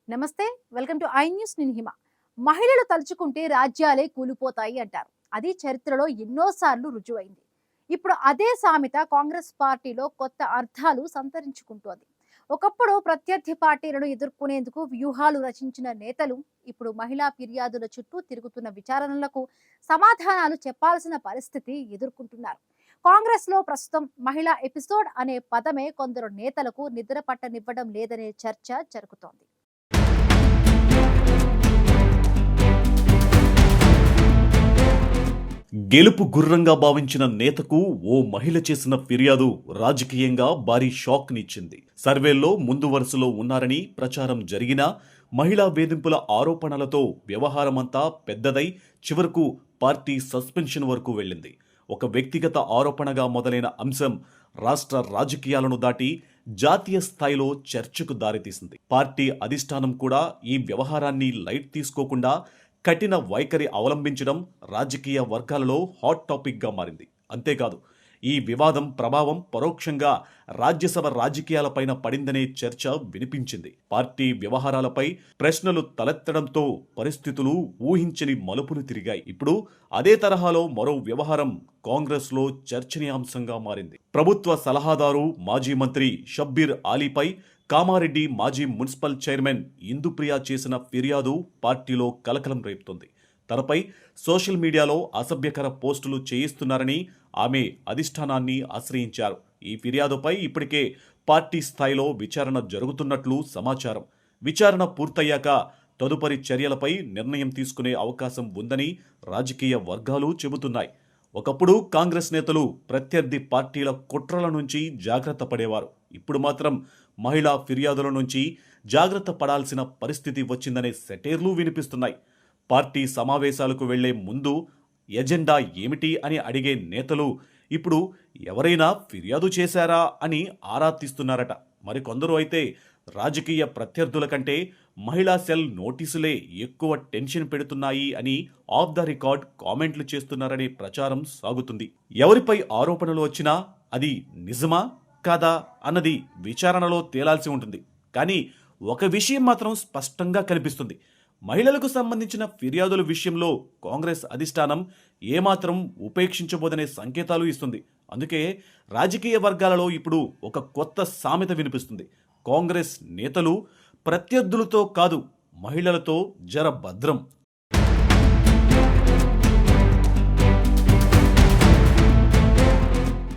నమస్తే. Welcome to I news. నేను హిమ. మహిళలు తలుచుకుంటే రాజ్యాలే కూలిపోతాయి అంటారు. అది చరిత్రలో ఎన్నోసార్లు రుజువైంది. ఇప్పుడు అదే సామెత కాంగ్రెస్ పార్టీలో కొత్త అర్థాలు సంతరించుకుంటోంది. ఒకప్పుడు ప్రత్యర్థి పార్టీలను ఎదుర్కొనేందుకు వ్యూహాలు రచించిన నేతలు ఇప్పుడు మహిళా ఫిర్యాదుల చుట్టూ తిరుగుతున్న విచారణలకు సమాధానాలు చెప్పాల్సిన పరిస్థితి ఎదుర్కొంటున్నారు. కాంగ్రెస్ లో ప్రస్తుతం మహిళా ఎపిసోడ్ అనే పదమే కొందరు నేతలకు నిద్ర పట్టనివ్వడం లేదనే చర్చ జరుగుతోంది. గెలుపు గుర్రంగా భావించిన నేతకు ఓ మహిళ చేసిన ఫిర్యాదు రాజకీయంగా భారీ షాక్నిచ్చింది. సర్వేల్లో ముందు వరుసలో ఉన్నారని ప్రచారం జరిగినా మహిళా వేధింపుల ఆరోపణలతో వ్యవహారమంతా పెద్దదై చివరకు పార్టీ సస్పెన్షన్ వరకు వెళ్ళింది. ఒక వ్యక్తిగత ఆరోపణగా మొదలైన అంశం రాష్ట్ర రాజకీయాలను దాటి జాతీయ స్థాయిలో చర్చకు దారితీసింది. పార్టీ అధిష్టానం కూడా ఈ వ్యవహారాన్ని లైట్ తీసుకోకుండా కఠిన వైఖరి అవలంబించడం రాజకీయ వర్గాలలో హాట్ టాపిక్గా మారింది. అంతేకాదు, ఈ వివాదం ప్రభావం పరోక్షంగా రాజ్యసభ రాజకీయాలపైన పడిందనే చర్చ వినిపించింది. పార్టీ వ్యవహారాలపై ప్రశ్నలు తలెత్తడంతో పరిస్థితులు ఊహించని మలుపులు తిరిగాయి. ఇప్పుడు అదే తరహాలో మరో వ్యవహారం కాంగ్రెస్లో చర్చనీయాంశంగా మారింది. ప్రభుత్వ సలహాదారు మాజీ మంత్రి షబ్బీర్ ఆలీపై కామారెడ్డి మాజీ మున్సిపల్ చైర్మన్ ఇందుప్రియ చేసిన ఫిర్యాదు పార్టీలో కలకలం రేపుతోంది. తనపై సోషల్ మీడియాలో అసభ్యకర పోస్టులు చేయిస్తున్నారని ఆమె అధిష్టానాన్ని ఆశ్రయించారు. ఈ ఫిర్యాదుపై ఇప్పటికే పార్టీ స్థాయిలో విచారణ జరుగుతున్నట్లు సమాచారం. విచారణ పూర్తయ్యాక తదుపరి చర్యలపై నిర్ణయం తీసుకునే అవకాశం ఉందని రాజకీయ వర్గాలు చెబుతున్నాయి. ఒకప్పుడు కాంగ్రెస్ నేతలు ప్రత్యర్థి పార్టీల కుట్రల నుంచి జాగ్రత్త పడేవారు. ఇప్పుడు మాత్రం మహిళా ఫిర్యాదుల నుంచి జాగ్రత్త పడాల్సిన పరిస్థితి వచ్చిందనే సెటైర్లు వినిపిస్తున్నాయి. పార్టీ సమావేశాలకు వెళ్లే ముందు ఎజెండా ఏమిటి అని అడిగే నేతలు ఇప్పుడు ఎవరైనా ఫిర్యాదు చేశారా అని ఆరా తీస్తున్నారట. మరికొందరు అయితే రాజకీయ ప్రత్యర్థుల కంటే మహిళా సెల్ నోటీసులే ఎక్కువ టెన్షన్ పెడుతున్నాయి అని ఆఫ్ ద రికార్డ్ కామెంట్లు చేస్తున్నారనే ప్రచారం సాగుతుంది. ఎవరిపై ఆరోపణలు వచ్చినా అది నిజమా కాదా అన్నది విచారణలో తేలాల్సి ఉంటుంది. కానీ ఒక విషయం మాత్రం స్పష్టంగా కనిపిస్తుంది. మహిళలకు సంబంధించిన ఫిర్యాదుల విషయంలో కాంగ్రెస్ అధిష్టానం ఏమాత్రం ఉపేక్షించబోదనే సంకేతాలు ఇస్తుంది. అందుకే రాజకీయ వర్గాలలో ఇప్పుడు ఒక కొత్త సామెత వినిపిస్తుంది. కాంగ్రెస్ నేతలు ప్రత్యర్థులతో కాదు, మహిళలతో జర భద్రం